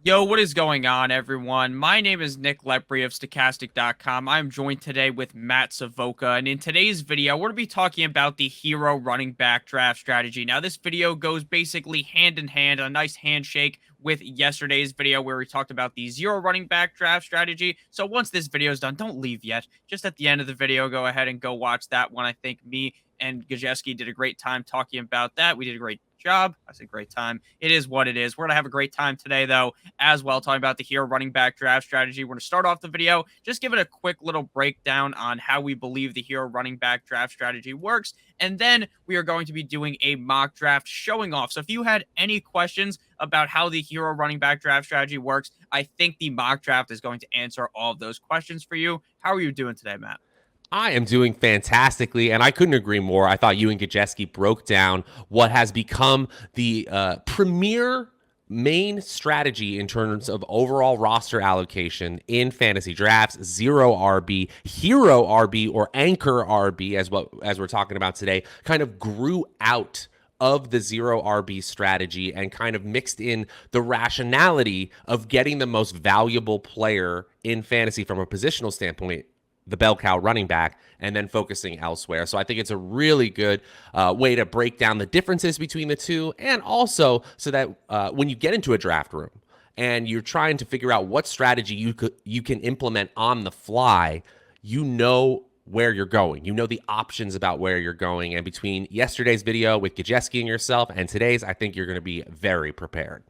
Yo, what is going on, everyone? My name is Nick Lepri of Stokastic.com. I'm joined today with Matt Savoca, and in today's video, we're going to be talking about the hero running back draft strategy. Now, this video goes basically hand in hand, a nice handshake with yesterday's video where we talked about the zero running back draft strategy. So once this video is done, don't leave yet. Just at the end of the video, go ahead and go watch that one. I think me and Gajeski did a great time talking about that. We did a great job. I said great time. It is what it is. We're going to have a great time today, though, as well, talking about the hero running back draft strategy. We're going to start off the video, just give it a quick little breakdown on how we believe the hero running back draft strategy works. And then we are going to be doing a mock draft showing off. So if you had any questions about how the hero running back draft strategy works, I think the mock draft is going to answer all of those questions for you. How are you doing today, Matt? I am doing fantastically, and I couldn't agree more. I thought you and Gajeski broke down what has become the premier main strategy in terms of overall roster allocation in fantasy drafts: zero RB, hero RB, or anchor RB, as we're talking about today, kind of grew out of the zero RB strategy and kind of mixed in the rationality of getting the most valuable player in fantasy from a positional standpoint, the bell cow running back, and then focusing elsewhere. So I think it's a really good way to break down the differences between the two, and also so that when you get into a draft room and you're trying to figure out what strategy you can implement on the fly, you know where you're going. You know the options about where you're going. And between yesterday's video with Gajeski and yourself and today's, I think you're going to be very prepared.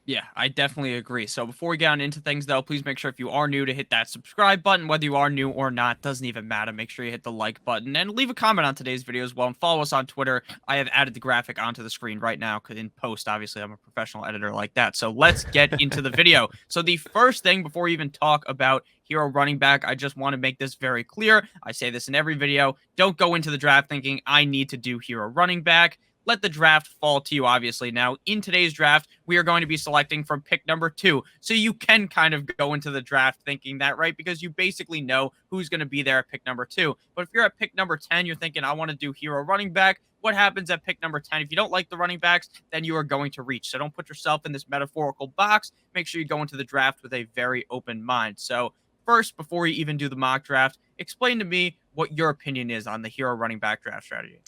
Yeah, I definitely agree. So before we get on into things, though, please make sure if you are new to hit that subscribe button. Whether you are new or not, doesn't even matter. Make sure you hit the like button and leave a comment on today's video as well. And follow us on Twitter. I have added the graphic onto the screen right now because in post, obviously, I'm a professional editor like that. So let's get into the video. So the first thing before we even talk about hero running back, I just want to make this very clear. I say this in every video. Don't go into the draft thinking I need to do hero running back. Let the draft fall to you, obviously. Now, in today's draft, we are going to be selecting from pick number 2. So you can kind of go into the draft thinking that, right? Because you basically know who's going to be there at pick number 2. But if you're at pick number 10, you're thinking, I want to do hero running back. What happens at pick number 10? If you don't like the running backs, then you are going to reach. So don't put yourself in this metaphorical box. Make sure you go into the draft with a very open mind. So first, before we even do the mock draft, explain to me what your opinion is on the hero running back draft strategy.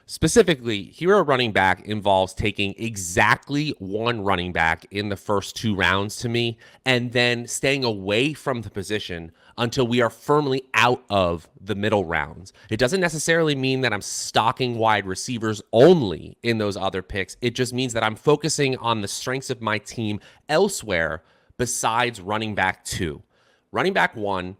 Specifically, hero running back involves taking exactly one running back in the first 2 rounds to me, and then staying away from the position until we are firmly out of the middle rounds. It doesn't necessarily mean that I'm stocking wide receivers only in those other picks. It just means that I'm focusing on the strengths of my team elsewhere besides running back 2. Running back 1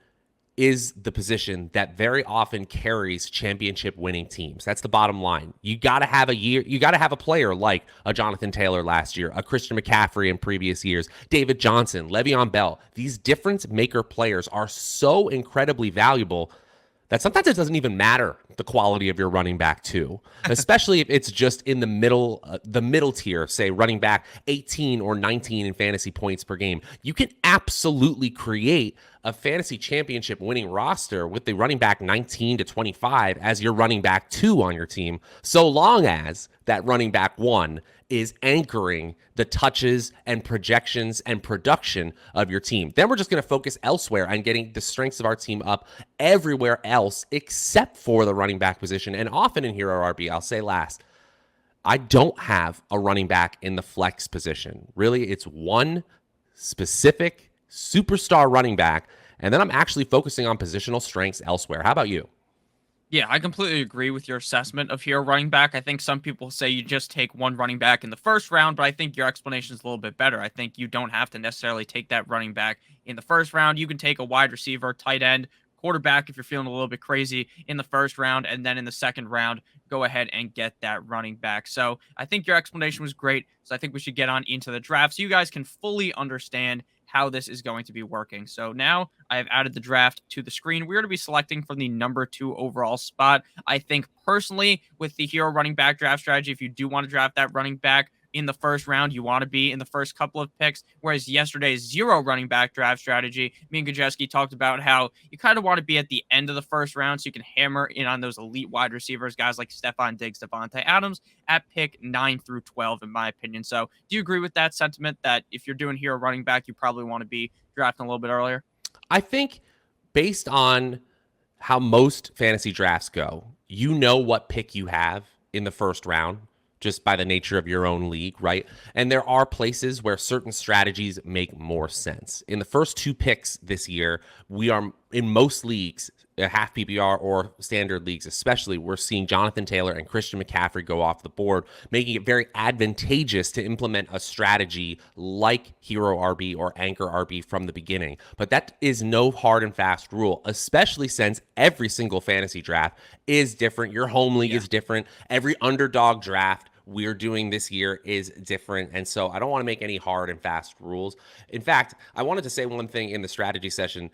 is the position that very often carries championship winning teams. That's the bottom line. You got to have a player like a Jonathan Taylor last year, a Christian McCaffrey in previous years, David Johnson, Le'Veon Bell. These difference maker players are so incredibly valuable that sometimes it doesn't even matter the quality of your running back too, especially if it's just in the middle tier, say running back 18 or 19 in fantasy points per game. You can absolutely create a fantasy championship winning roster with the running back 19 to 25 as your running back 2 on your team, so long as that running back 1 is anchoring the touches and projections and production of your team. Then we're just going to focus elsewhere on getting the strengths of our team up everywhere else except for the running back position. And often in hero RB, I'll say last, I don't have a running back in the flex position. Really, it's one specific superstar running back, and then I'm actually focusing on positional strengths elsewhere. How about you? Yeah, I completely agree with your assessment of hero running back. I think some people say you just take one running back in the first round, but I think your explanation is a little bit better. I think you don't have to necessarily take that running back in the first round. You can take a wide receiver, tight end, quarterback if you're feeling a little bit crazy in the first round, and then in the second round, go ahead and get that running back. So I think your explanation was great. So I think we should get on into the draft so you guys can fully understand how this is going to be working. So now I have added the draft to the screen. We're going to be selecting from the number 2 overall spot. I think personally with the hero running back draft strategy, if you do want to draft that running back in the first round. You want to be in the first couple of picks. Whereas yesterday's 0 running back draft strategy, me and Gajewski talked about how you kind of want to be at the end of the first round so you can hammer in on those elite wide receivers, guys like Stephon Diggs, Devontae Adams, at pick 9 through 12, in my opinion. So do you agree with that sentiment that if you're doing hero running back, you probably want to be drafting a little bit earlier? I think based on how most fantasy drafts go, you know what pick you have in the first round just by the nature of your own league, right? And there are places where certain strategies make more sense. In the first 2 picks this year, we are in most leagues, half PPR or standard leagues especially, we're seeing Jonathan Taylor and Christian McCaffrey go off the board, making it very advantageous to implement a strategy like Hero RB or Anchor RB from the beginning. But that is no hard and fast rule, especially since every single fantasy draft is different. Your home league is different. Every underdog draft we're doing this year is different. And so I don't want to make any hard and fast rules. In fact, I wanted to say one thing in the strategy session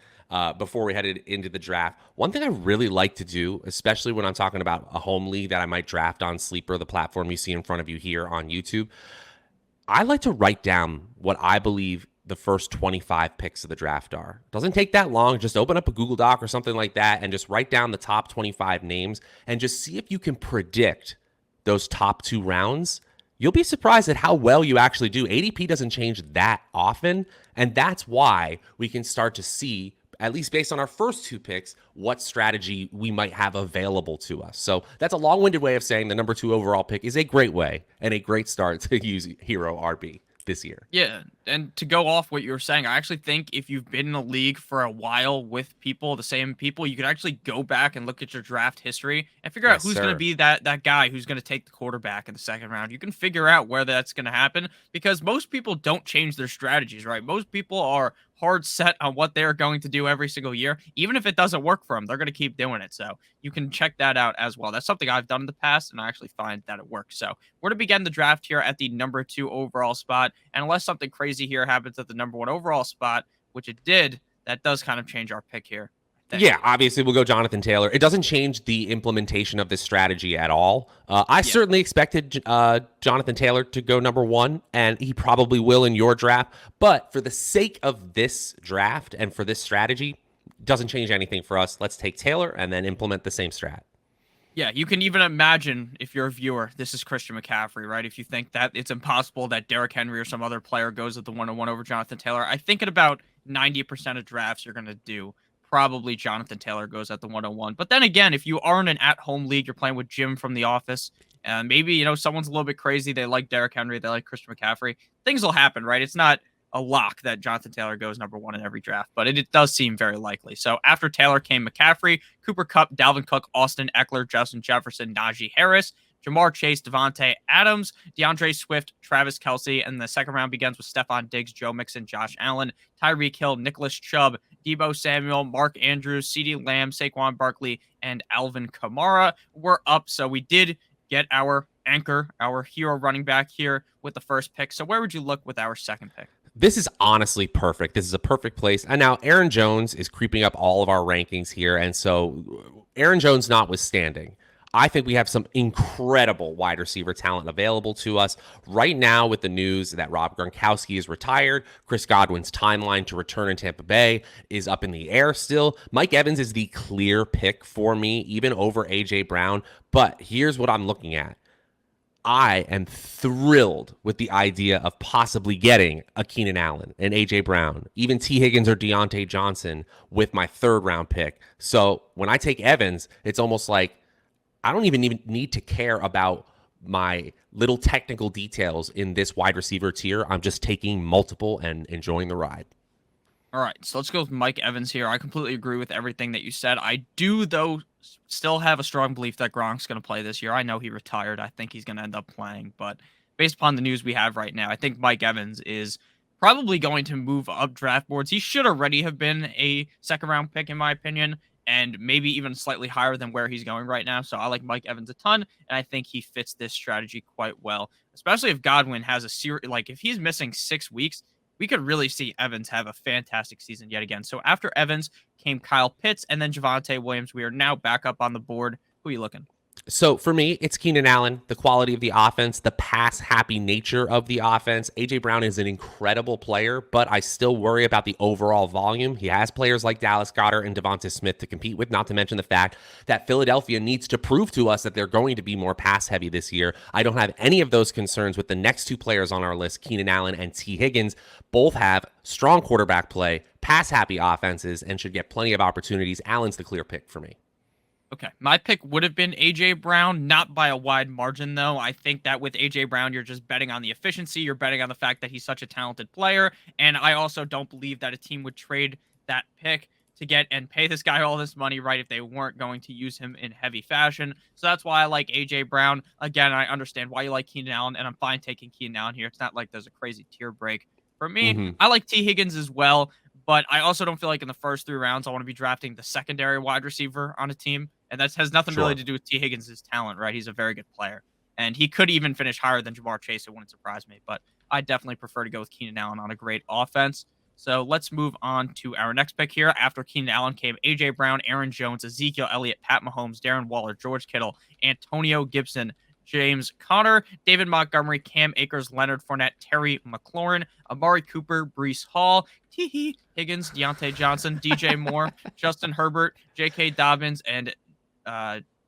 before we headed into the draft. One thing I really like to do, especially when I'm talking about a home league that I might draft on Sleeper, the platform you see in front of you here on YouTube, I like to write down what I believe the first 25 picks of the draft are. Doesn't take that long. Just open up a Google Doc or something like that and just write down the top 25 names and just see if you can predict those top 2 rounds. You'll be surprised at how well you actually do. ADP doesn't change that often, and that's why we can start to see, at least based on our first 2 picks, what strategy we might have available to us. So that's a long-winded way of saying the number 2 overall pick is a great way and a great start to use Hero RB this year. Yeah, and to go off what you were saying, I actually think if you've been in a league for a while with people, the same people, you could actually go back and look at your draft history and figure out who's going to be that guy who's going to take the quarterback in the second round. You can figure out where that's going to happen because most people don't change their strategies, right? Most people are hard set on what they're going to do every single year. Even if it doesn't work for them, they're going to keep doing it. So you can check that out as well. That's something I've done in the past, and I actually find that it works. So we're to begin the draft here at the number 2 overall spot. And unless something crazy here happens at the number 1 overall spot, which it did, that does kind of change our pick here. Yeah, obviously we'll go Jonathan Taylor. It doesn't change the implementation of this strategy at all. I certainly expected Jonathan Taylor to go number 1, and he probably will in your draft. But for the sake of this draft and for this strategy, doesn't change anything for us. Let's take Taylor and then implement the same strat. Yeah, you can even imagine if you're a viewer, this is Christian McCaffrey, right? If you think that it's impossible that Derrick Henry or some other player goes at the 101 over Jonathan Taylor, I think at about 90% of drafts you're going to do, probably Jonathan Taylor goes at the 101. But then again, if you are in an at-home league, you're playing with Jim from The Office, and maybe, someone's a little bit crazy. They like Derrick Henry. They like Christian McCaffrey. Things will happen, right? It's not a lock that Jonathan Taylor goes number 1 in every draft, but it does seem very likely. So after Taylor came McCaffrey, Cooper Kupp, Dalvin Cook, Austin Eckler, Justin Jefferson, Najee Harris, Jamar Chase, Devontae Adams, DeAndre Swift, Travis Kelce, and the second round begins with Stephon Diggs, Joe Mixon, Josh Allen, Tyreek Hill, Nicholas Chubb, Debo Samuel, Mark Andrews, CeeDee Lamb, Saquon Barkley, and Alvin Kamara. We're up, so we did get our anchor, our hero running back here with the first pick. So where would you look with our second pick? This is honestly perfect. This is a perfect place. And now Aaron Jones is creeping up all of our rankings here. And so Aaron Jones notwithstanding, I think we have some incredible wide receiver talent available to us right now with the news that Rob Gronkowski is retired. Chris Godwin's timeline to return in Tampa Bay is up in the air still. Mike Evans is the clear pick for me, even over A.J. Brown. But here's what I'm looking at. I am thrilled with the idea of possibly getting a Keenan Allen, an A.J. Brown, even T. Higgins or Deontay Johnson with my third round pick. So when I take Evans, it's almost like I don't even need to care about my little technical details in this wide receiver tier. I'm just taking multiple and enjoying the ride. All right, so let's go with Mike Evans here. I completely agree with everything that you said. I do, though, still have a strong belief that Gronk's going to play this year. I know he retired. I think he's going to end up playing. But based upon the news we have right now, I think Mike Evans is probably going to move up draft boards. He should already have been a second-round pick, in my opinion, and maybe even slightly higher than where he's going right now. So I like Mike Evans a ton, and I think he fits this strategy quite well, especially if Godwin has a series. Like, if he's missing 6 weeks, we could really see Evans have a fantastic season yet again. So after Evans came Kyle Pitts and then Javonte Williams. We are now back up on the board. Who are you looking? So for me, it's Keenan Allen, the quality of the offense, the pass happy nature of the offense. AJ Brown is an incredible player, but I still worry about the overall volume. He has players like Dallas Goedert and Devonta Smith to compete with, not to mention the fact that Philadelphia needs to prove to us that they're going to be more pass heavy this year. I don't have any of those concerns with the next two players on our list, Keenan Allen and T. Higgins. Both have strong quarterback play, pass happy offenses, and should get plenty of opportunities. Allen's the clear pick for me. Okay, my pick would have been AJ Brown, not by a wide margin though. I think that with AJ Brown, you're just betting on the efficiency, you're betting on the fact that he's such a talented player, and I also don't believe that a team would trade that pick to get and pay this guy all this money, right, if they weren't going to use him in heavy fashion. So that's why I like AJ Brown. Again, I understand why you like Keenan Allen, and I'm fine taking Keenan Allen here. It's not like there's a crazy tier break. For me, I like T. Higgins as well, but I also don't feel like in the first 3 rounds I want to be drafting the secondary wide receiver on a team. And that has nothing really to do with T. Higgins' talent, right? He's a very good player. And he could even finish higher than Jamar Chase. It wouldn't surprise me. But I definitely prefer to go with Keenan Allen on a great offense. So let's move on to our next pick here. After Keenan Allen came A.J. Brown, Aaron Jones, Ezekiel Elliott, Pat Mahomes, Darren Waller, George Kittle, Antonio Gibson, James Conner, David Montgomery, Cam Akers, Leonard Fournette, Terry McLaurin, Amari Cooper, Breece Hall, T. Higgins, Deontay Johnson, DJ Moore, Justin Herbert, J.K. Dobbins, and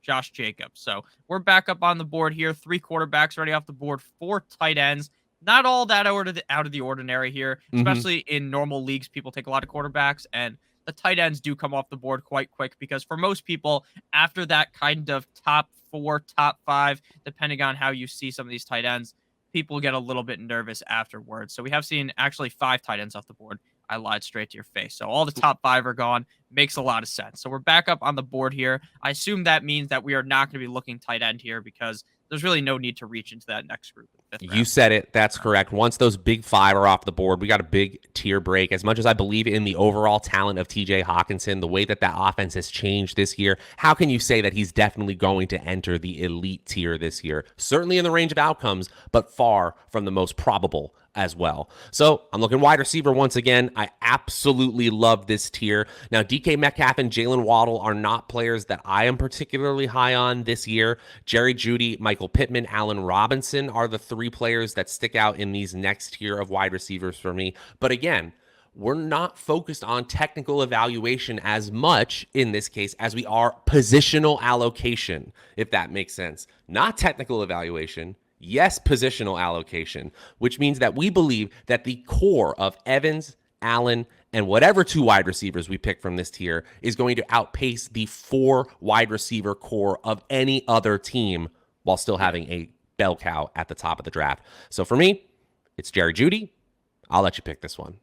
Josh Jacobs. So we're back up on the board here. 3 quarterbacks already off the board, 4 tight ends. Not all that out of the ordinary here, especially in normal leagues. People take a lot of quarterbacks, and the tight ends do come off the board quite quick because for most people, after that kind of top 4, top 5, depending on how you see some of these tight ends, people get a little bit nervous afterwards. So we have seen actually 5 tight ends off the board. I lied straight to your face. So all the top 5 are gone. Makes a lot of sense. So we're back up on the board here. I assume that means that we are not going to be looking tight end here because there's really no need to reach into that next group. You said it. That's correct. Once those big 5 are off the board, we got a big tier break. As much as I believe in the overall talent of TJ Hawkinson, the way that offense has changed this year, how can you say that he's definitely going to enter the elite tier this year? Certainly in the range of outcomes, but far from the most probable as well. So I'm looking wide receiver once again. I absolutely love this tier. Now, DK Metcalf and Jalen Waddle are not players that I am particularly high on this year. Jerry Jeudy, Michael Pittman, Allen Robinson are the 3 players that stick out in these next tier of wide receivers for me. But again, we're not focused on technical evaluation as much in this case as we are positional allocation, if that makes sense. Not technical evaluation. Yes, positional allocation, which means that we believe that the core of Evans, Allen, and whatever 2 wide receivers we pick from this tier is going to outpace the 4 wide receiver core of any other team while still having a bell cow at the top of the draft. So for me, it's Jerry Jeudy. I'll let you pick this one.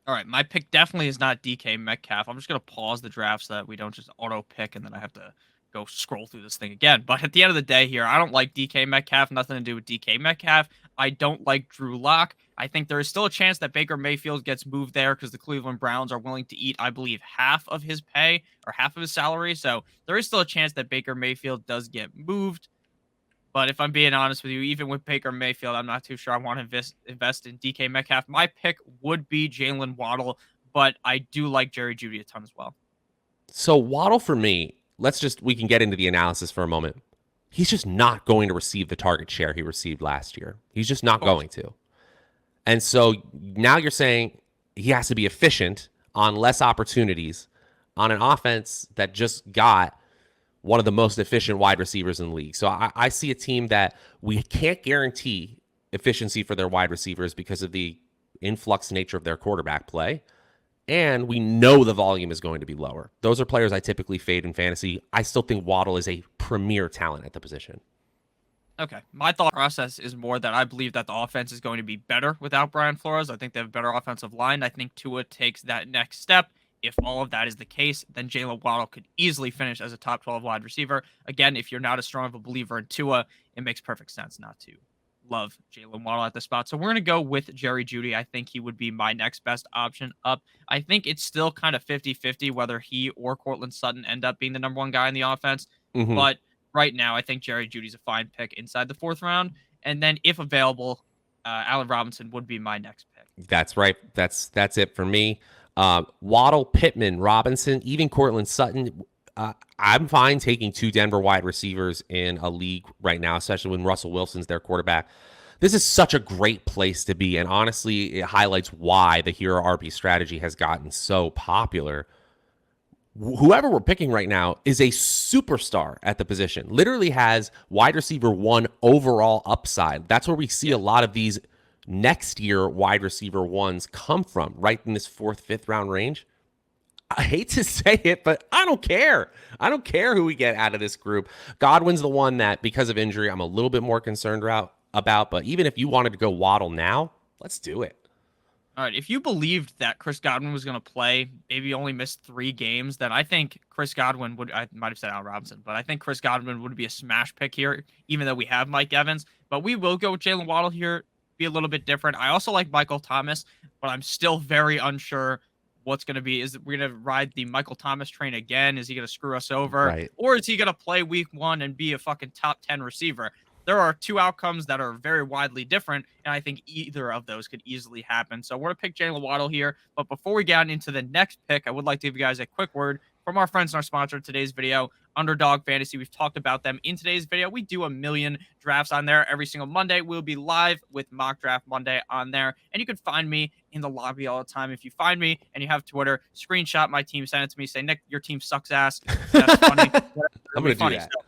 All right, my pick definitely is not DK Metcalf. I'm just going to pause the draft so that we don't just auto pick and then I have to go scroll through this thing again. But at the end of the day here, I don't like DK Metcalf. Nothing to do with DK Metcalf. I don't like Drew Lock. I think there is still a chance that Baker Mayfield gets moved there because the Cleveland Browns are willing to eat, I believe, half of his pay or half of his salary. So there is still a chance that Baker Mayfield does get moved. But if I'm being honest with you, even with Baker Mayfield, I'm not too sure I want to invest in DK Metcalf. My pick would be Jalen Waddle, but I do like Jerry Jeudy a ton as well. So Waddle for me, we can get into the analysis for a moment. He's just not going to receive the target share he received last year. He's just not going to. And so now you're saying he has to be efficient on less opportunities on an offense that just got one of the most efficient wide receivers in the league. So I see a team that we can't guarantee efficiency for their wide receivers because of the influx nature of their quarterback play. And we know the volume is going to be lower. Those are players I typically fade in fantasy. I still think Waddle is a premier talent at the position. Okay. My thought process is more that I believe that the offense is going to be better without Brian Flores. I think they have a better offensive line. I think Tua takes that next step. If all of that is the case, then Jalen Waddle could easily finish as a top 12 wide receiver. Again, if you're not as strong of a believer in Tua, it makes perfect sense not to love Jalen Waddle at the spot. So we're going to go with Jerry Jeudy. I think he would be my next best option up. I think it's still kind of 50-50 whether he or Cortland Sutton end up being the number 1 guy in the offense. But right now, I think Jerry Judy's a fine pick inside the 4th round. And then if available, Allen Robinson would be my next pick. That's right. That's it for me. Waddle, Pittman, Robinson, even Cortland Sutton. I'm fine taking 2 Denver wide receivers in a league right now, especially when Russell Wilson's their quarterback. This is such a great place to be, and honestly, it highlights why the hero RB strategy has gotten so popular. Whoever we're picking right now is a superstar at the position, literally has wide receiver 1 overall upside. That's where we see a lot of these next year wide receiver 1s come from, right in this 4th, 5th round range. I hate to say it, but I don't care. I don't care who we get out of this group. Godwin's the one that, because of injury, I'm a little bit more concerned about. But even if you wanted to go Waddle now, let's do it. All right, if you believed that Chris Godwin was going to play, maybe only missed 3 games, then I think Chris Godwin would, I might have said Al Robinson, but I think Chris Godwin would be a smash pick here, even though we have Mike Evans. But we will go with Jalen Waddle here, be a little bit different. I also like Michael Thomas, but I'm still very unsure what's going to be. Is we're going to ride the Michael Thomas train again? Is he going to screw us over? Right. Or is he going to play week 1 and be a fucking top 10 receiver? There are 2 outcomes that are very widely different, and I think either of those could easily happen. So we're going to pick Jalen Waddle here. But before we get into the next pick, I would like to give you guys a quick word from our friends and our sponsor of today's video, Underdog Fantasy. We've talked about them in today's video. We do 1 million drafts on there every single Monday. We'll be live with Mock Draft Monday on there. And you can find me in the lobby all the time. If you find me and you have Twitter, screenshot my team, send it to me, say, Nick, your team sucks ass. That's funny. I'm going to do that. So,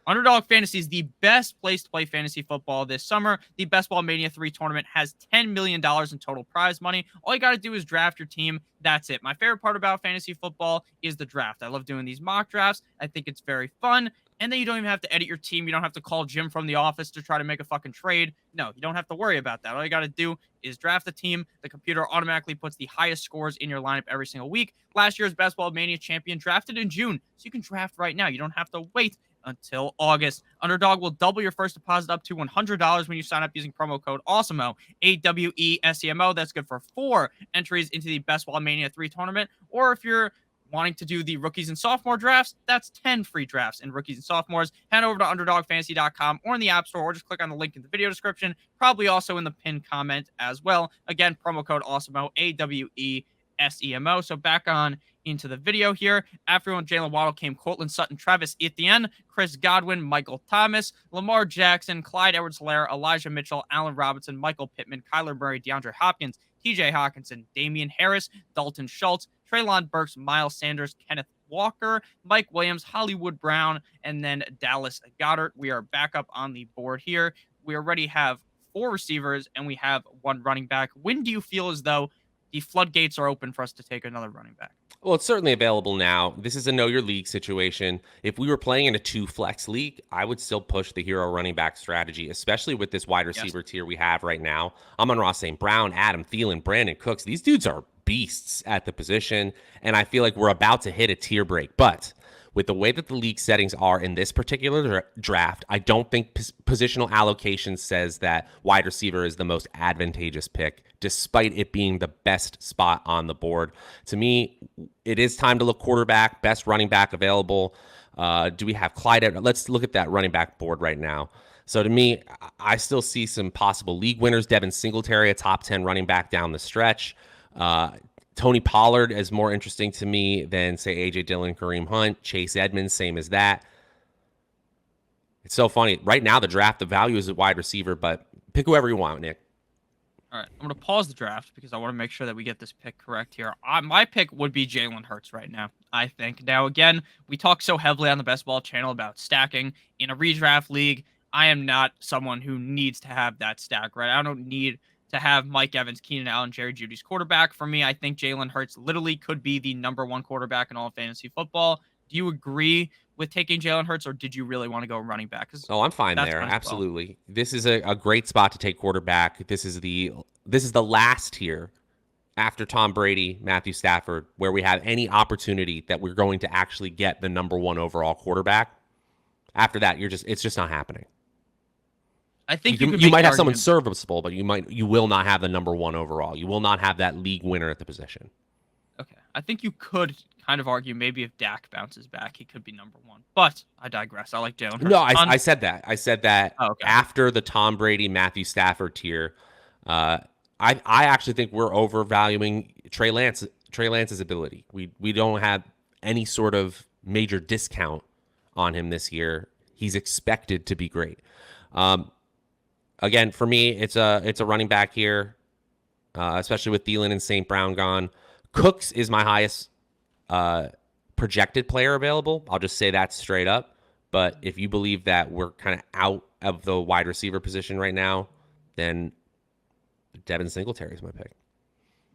Underdog Fantasy is the best place to play fantasy football this summer. The Best Ball Mania 3 tournament has $10 million in total prize money. All you got to do is draft your team. That's it. My favorite part about fantasy football is the draft. I love doing these mock drafts. I think it's very fun. And then you don't even have to edit your team. You don't have to call Jim from the office to try to make a fucking trade. No, you don't have to worry about that. All you got to do is draft the team. The computer automatically puts the highest scores in your lineup every single week. Last year's Best Ball Mania champion drafted in June. So you can draft right now. You don't have to wait until August. Underdog will double your first deposit up to $100 when you sign up using promo code AWESEMO, AWESEMO. That's good for 4 entries into the Best Ball Mania 3 tournament. Or if you're wanting to do the rookies and sophomore drafts, that's 10 free drafts in rookies and sophomores. Head over to underdogfantasy.com or in the App Store, or just click on the link in the video description, probably also in the pinned comment as well. Again, promo code AWESEMO, AWESEMO. So back on into the video here. After Jalen Waddle came Courtland Sutton, Travis Etienne, Chris Godwin, Michael Thomas, Lamar Jackson, Clyde Edwards-Helaire, Elijah Mitchell, Allen Robinson, Michael Pittman, Kyler Murray, DeAndre Hopkins, TJ Hawkinson, Damian Harris, Dalton Schultz, Treylon Burks, Miles Sanders, Kenneth Walker, Mike Williams, Hollywood Brown, and then Dallas Goedert. We are back up on the board here. We already have 4 receivers and we have 1 running back. When do you feel as though the floodgates are open for us to take another running back? Well, it's certainly available now. This is a know your league situation. If we were playing in a 2 flex league, I would still push the hero running back strategy, especially with this wide receiver tier we have right now. Amon-Ra St. Brown, Adam Thielen, Brandon Cooks. These dudes are beasts at the position, and I feel like we're about to hit a tier break. But with the way that the league settings are in this particular draft, I don't think positional allocation says that wide receiver is the most advantageous pick, despite it being the best spot on the board. To me, it is time to look quarterback, best running back available. Do we have Clyde? Let's look at that running back board right now. So to me, I still see some possible league winners. Devin Singletary, a top 10 running back down the stretch. Tony Pollard is more interesting to me than, say, A.J. Dillon, Kareem Hunt, Chase Edmonds, same as that. It's so funny. Right now, the draft, the value is a wide receiver, but pick whoever you want, Nick. All right, I'm going to pause the draft because I want to make sure that we get this pick correct here. My pick would be Jalen Hurts right now, I think. Now, again, we talk so heavily on the Best Ball channel about stacking. In a redraft league, I am not someone who needs to have that stack, right? I don't need to have Mike Evans, Keenan Allen, Jerry Jeudy's quarterback. For me, I think Jalen Hurts literally could be the #1 quarterback in all of fantasy football. Do you agree with taking Jalen Hurts, or did you really want to go running back? Oh, I'm fine there. Absolutely. Well. This is a great spot to take quarterback. This is the last tier after Tom Brady, Matthew Stafford, where we have any opportunity that we're going to actually get the #1 overall quarterback. After that, it's just not happening. I think you might have someone serviceable, but you will not have the #1 overall. You will not have that league winner at the position. Okay, I think you could kind of argue maybe if Dak bounces back, he could be #1. But I digress. I like Jalen Hurts. No, I said that. I said that okay. After the Tom Brady, Matthew Stafford tier. I actually think we're overvaluing Trey Lance's ability. We don't have any sort of major discount on him this year. He's expected to be great. Again, for me, it's a running back here, especially with Thielen and St. Brown gone. Cooks is my highest projected player available. I'll just say that straight up. But if you believe that we're kind of out of the wide receiver position right now, then Devin Singletary is my pick.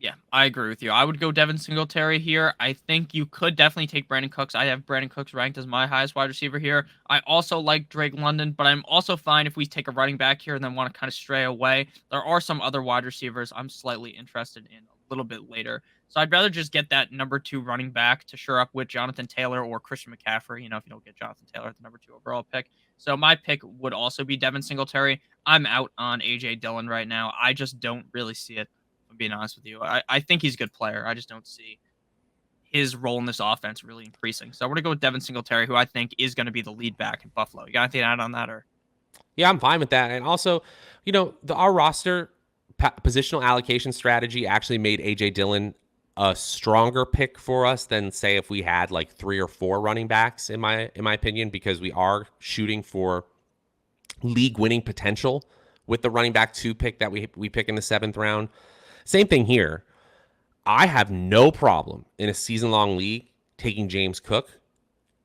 Yeah, I agree with you. I would go Devin Singletary here. I think you could definitely take Brandon Cooks. I have Brandon Cooks ranked as my highest wide receiver here. I also like Drake London, but I'm also fine if we take a running back here and then want to kind of stray away. There are some other wide receivers I'm slightly interested in a little bit later. So I'd rather just get that number 2 running back to shore up with Jonathan Taylor or Christian McCaffrey, if you don't get Jonathan Taylor at the number 2 overall pick. So my pick would also be Devin Singletary. I'm out on A.J. Dillon right now. I just don't really see it. I'm being honest with you. I think he's a good player. I just don't see his role in this offense really increasing. So we're going to go with Devin Singletary, who I think is going to be the lead back in Buffalo. You got anything to add on that? Or Yeah, I'm fine with that. And also, our roster positional allocation strategy actually made A.J. Dillon a stronger pick for us than, say, if we had like 3 or 4 running backs, in my opinion, because we are shooting for league-winning potential with the running back 2 pick that we pick in the 7th round. Same thing here. I have no problem in a season-long league taking James Cook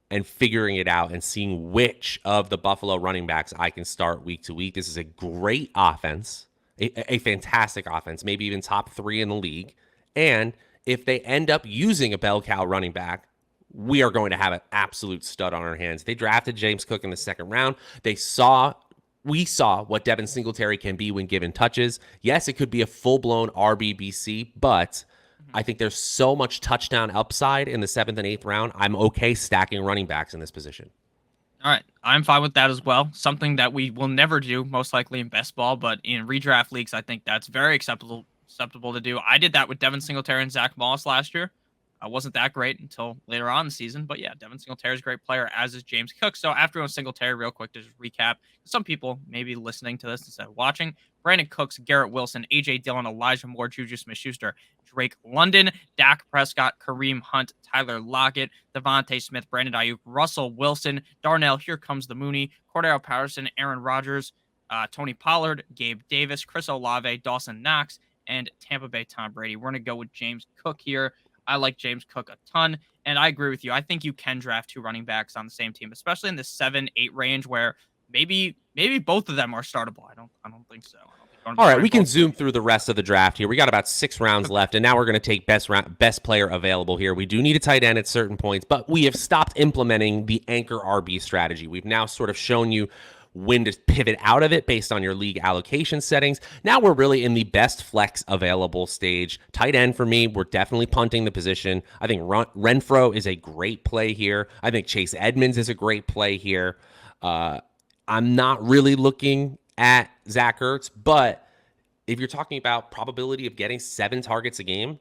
and figuring it out and seeing which of the Buffalo running backs I can start week to week. This is a great offense, a fantastic offense, maybe even top 3 in the league. And if they end up using a bell cow running back, we are going to have an absolute stud on our hands. They drafted James Cook in the 2nd round. We saw what Devin Singletary can be when given touches. Yes, it could be a full-blown RBBC, but I think there's so much touchdown upside in the 7th and 8th round. I'm okay stacking running backs in this position. all right, I'm fine with that as well. Something that we will never do, most likely in best ball, but in redraft leagues, I think that's very acceptable to do. I did that with Devin Singletary and Zach Moss last year. I wasn't that great until later on in the season, but yeah, Devin Singletary is a great player, as is James Cook. So after on Singletary, real quick to just recap, some people may be listening to this instead of watching. Brandon Cooks, Garrett Wilson, A.J. Dillon, Elijah Moore, Juju Smith-Schuster, Drake London, Dak Prescott, Kareem Hunt, Tyler Lockett, Devontae Smith, Brandon Ayuk, Russell Wilson, Darnell, here comes the Mooney, Cordero Patterson, Aaron Rodgers, Tony Pollard, Gabe Davis, Chris Olave, Dawson Knox, and Tampa Bay Tom Brady. We're going to go with James Cook here. I like James Cook a ton, and I agree with you. I think you can draft 2 running backs on the same team, especially in the 7-8 range where maybe both of them are startable. I don't think so. All right, we can zoom through the rest of the draft here. We got about 6 rounds left, and now we're going to take best player available here. We do need a tight end at certain points, but we have stopped implementing the anchor RB strategy. We've now sort of shown you when to pivot out of it based on your league allocation settings. Now we're really in the best flex available stage. Tight end for me, we're definitely punting the position. I think Renfro is a great play here. I think Chase Edmonds is a great play here. I'm not really looking at Zach Ertz, but if you're talking about probability of getting 7 targets a game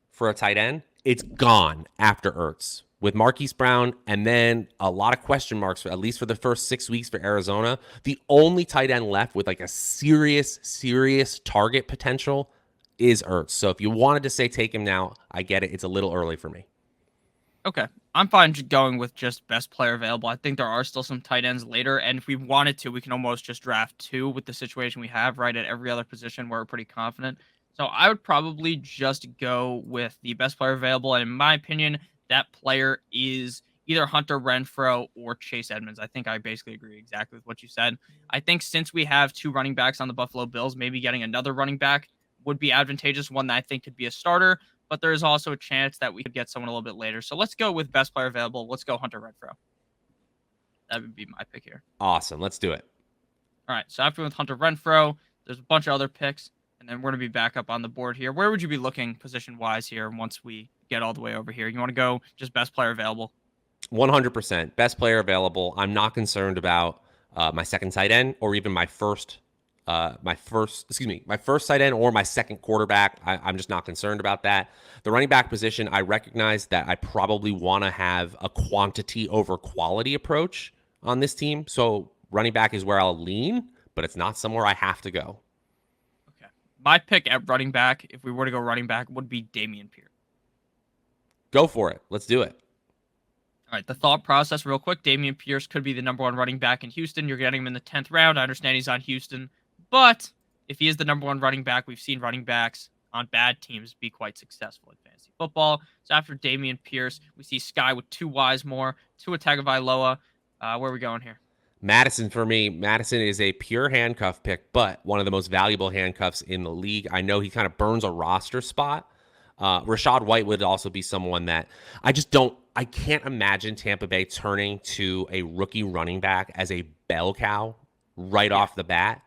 for a tight end, it's gone after Ertz. With Marquise Brown and then a lot of question marks, at least for the first 6 weeks for Arizona, the only tight end left with like a serious target potential is Ertz. So if you wanted to say take him now, I get it. It's a little early for me. Okay. I'm fine going with just best player available. I think there are still some tight ends later, and if we wanted to, we can almost just draft 2 with the situation we have right at every other position where we're pretty confident. So I would probably just go with the best player available, and in my opinion, that player is either Hunter Renfrow or Chase Edmonds. I think I basically agree exactly with what you said. I think since we have 2 running backs on the Buffalo Bills, maybe getting another running back would be advantageous, one that I think could be a starter, but there is also a chance that we could get someone a little bit later. So let's go with best player available. Let's go Hunter Renfrow. That would be my pick here. Awesome. Let's do it. All right. So after with Hunter Renfrow, there's a bunch of other picks, and then we're going to be back up on the board here. Where would you be looking position-wise here once we get all the way over here? You want to go just best player available? 100%. Best player available. I'm not concerned about my second tight end or even my first tight end or my second quarterback. I'm just not concerned about that. The running back position, I recognize that I probably want to have a quantity over quality approach on this team. So running back is where I'll lean, but it's not somewhere I have to go. Okay. My pick at running back, if we were to go running back, would be Damian Pierce. Go for it. Let's do it. All right, the thought process, real quick. Damian Pierce could be the #1 running back in Houston. You're getting him in the 10th round. I understand he's on Houston, but if he is the #1 running back, we've seen running backs on bad teams be quite successful in fantasy football. So after Damian Pierce, we see Sky with two Ys more, Tua Tagovailoa. Where are we going here? Madison for me. Madison is a pure handcuff pick, but one of the most valuable handcuffs in the league. I know he kind of burns a roster spot. Rachaad White would also be someone that I can't imagine Tampa Bay turning to a rookie running back as a bell cow right off the bat.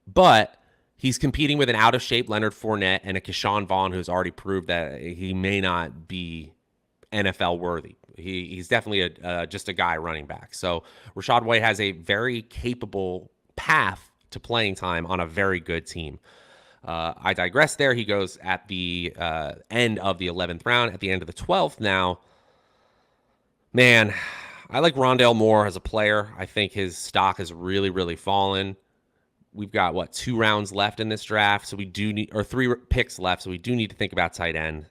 But he's competing with an out-of-shape Leonard Fournette and a Keyshawn Vaughn who's already proved that he may not be NFL worthy. He's definitely just a guy running back. So Rachaad White has a very capable path to playing time on a very good team. I digress there. He goes at the end of the 11th round, at the end of the 12th now. Man, I like Rondale Moore as a player. I think his stock has really, really fallen. We've got, 2 rounds left in this draft, so we do need, or 3 picks left, so we do need to think about tight end.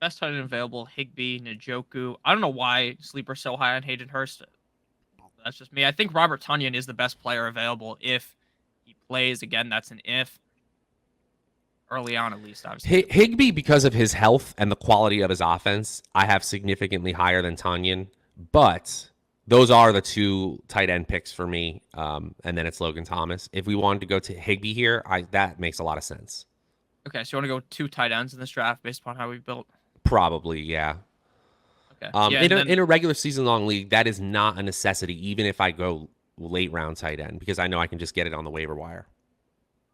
Best tight end available, Higbee, Njoku. I don't know why sleeper's so high on Hayden Hurst. That's just me. I think Robert Tonyan is the best player available if he plays. Again, that's an if. Early on, at least, obviously. Higbee, because of his health and the quality of his offense, I have significantly higher than Tonyan. But those are the 2 tight end picks for me, and then it's Logan Thomas. If we wanted to go to Higbee here, that makes a lot of sense. Okay, so you want to go 2 tight ends in this draft based upon how we built? Probably, yeah. Okay. In a regular season-long league, that is not a necessity, even if I go late-round tight end, because I know I can just get it on the waiver wire.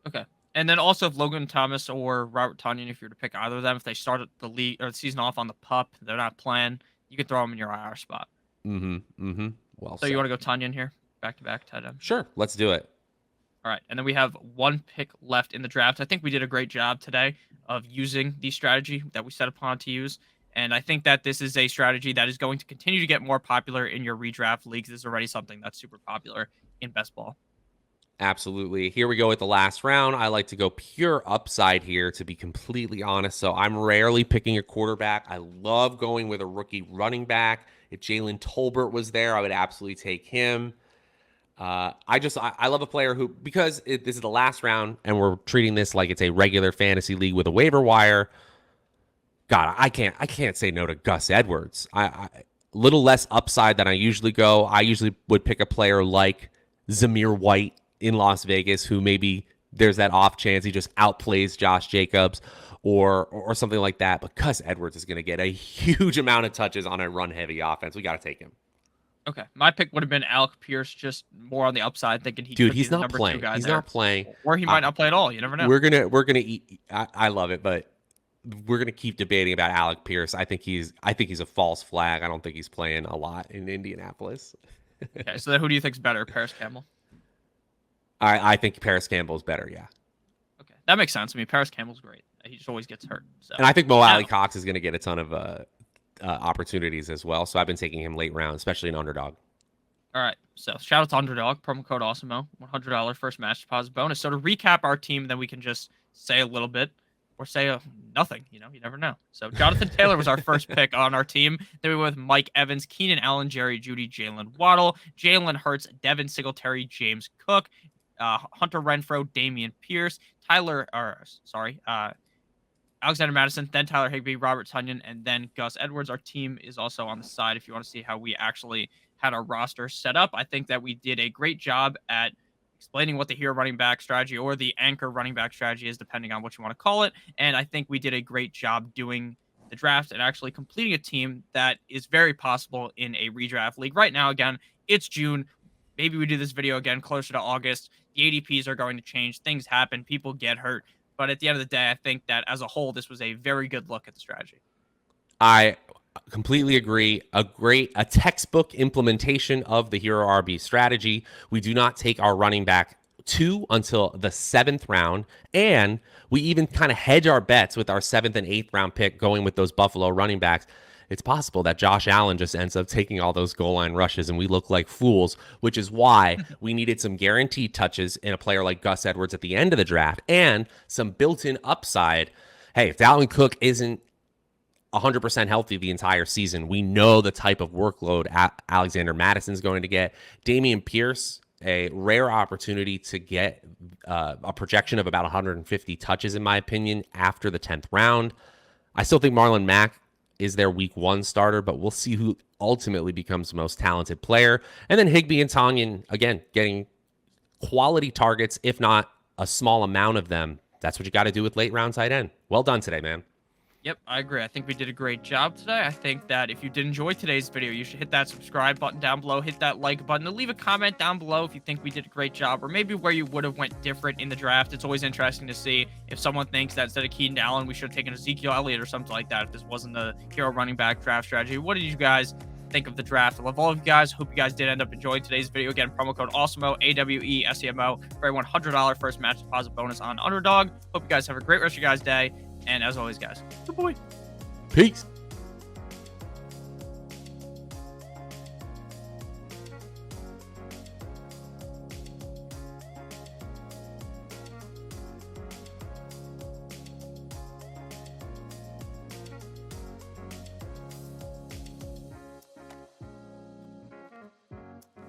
Okay. And then also, if Logan Thomas or Robert Tonyan, if you were to pick either of them, if they start the league or the season off on the pup, they're not playing, you could throw them in your IR spot. Well, so you want to go Tonyan here, back-to-back tight end? Sure, let's do it. All right, and then we have 1 pick left in the draft. I think we did a great job today of using the strategy that we set upon to use. And I think that this is a strategy that is going to continue to get more popular in your redraft leagues. This is already something that's super popular in best ball. Absolutely. Here we go with the last round. I like to go pure upside here, to be completely honest. So I'm rarely picking a quarterback. I love going with a rookie running back. If Jalen Tolbert was there, I would absolutely take him. I love a player who, because this is the last round and we're treating this like it's a regular fantasy league with a waiver wire. God, I can't say no to Gus Edwards. I little less upside than I usually go. I usually would pick a player like Zamir White in Las Vegas, who maybe there's that off chance he just outplays Josh Jacobs or something like that. But Gus Edwards is going to get a huge amount of touches on a run-heavy offense. We got to take him. Okay, my pick would have been Alec Pierce, just more on the upside, thinking he could be the number 2 guy. He's not playing, or he might not play at all. You never know. We're gonna eat. I love it, but we're gonna keep debating about Alec Pierce. I think he's a false flag. I don't think he's playing a lot in Indianapolis. Okay, so then who do you think's better, Paris Campbell? I think Paris Campbell's better. Yeah. Okay, that makes sense. I mean, Paris Campbell's great. He just always gets hurt. So. And I think Mo Alley Cox is going to get a ton of opportunities as well. So I've been taking him late round, especially in underdog. All right. So shout out to Underdog, promo code AWESEMO, $100 first match deposit bonus. So to recap our team, then we can just say a little bit or say nothing. You never know. So Jonathan Taylor was our first pick on our team. Then we went with Mike Evans, Keenan Allen, Jerry Jeudy, Jalen Waddle, Jalen Hurts, Devin Singletary, James Cook, Hunter Renfrow, Damian Pierce, Alexander Madison, then Tyler Higbee, Robert Tonyan, and then Gus Edwards. Our team is also on the side if you want to see how we actually had our roster set up. I think that we did a great job at explaining what the hero running back strategy or the anchor running back strategy is, depending on what you want to call it. And I think we did a great job doing the draft and actually completing a team that is very possible in a redraft league. Right now, again, it's June. Maybe we do this video again closer to August. The ADPs are going to change. Things happen. People get hurt. But at the end of the day, I think that as a whole, this was a very good look at the strategy. I completely agree. A textbook implementation of the Hero RB strategy. We do not take our running back 2 until the 7th round. And we even kind of hedge our bets with our 7th and 8th round pick going with those Buffalo running backs. It's possible that Josh Allen just ends up taking all those goal line rushes and we look like fools, which is why we needed some guaranteed touches in a player like Gus Edwards at the end of the draft and some built-in upside. Hey, if Dalvin Cook isn't 100% healthy the entire season. We know the type of workload Alexander Madison's going to get. Damian Pierce, a rare opportunity to get a projection of about 150 touches, in my opinion, after the 10th round. I still think Marlon Mack is their week 1 starter, but we'll see who ultimately becomes the most talented player. And then Higbee and Tonyan, again, getting quality targets, if not a small amount of them. That's what you got to do with late round tight end. Well done today, man. Yep, I agree. I think we did a great job today. I think that if you did enjoy today's video, you should hit that subscribe button down below, hit that like button, and leave a comment down below if you think we did a great job, or maybe where you would have went different in the draft. It's always interesting to see if someone thinks that instead of Keenan Allen, we should have taken Ezekiel Elliott or something like that if this wasn't the hero running back draft strategy. What did you guys think of the draft? I love all of you guys. Hope you guys did end up enjoying today's video. Again, promo code AWESEMO, AWESEMO, for a $100 first match deposit bonus on Underdog. Hope you guys have a great rest of your guys' day. And as always, guys, it's a boy. Peace.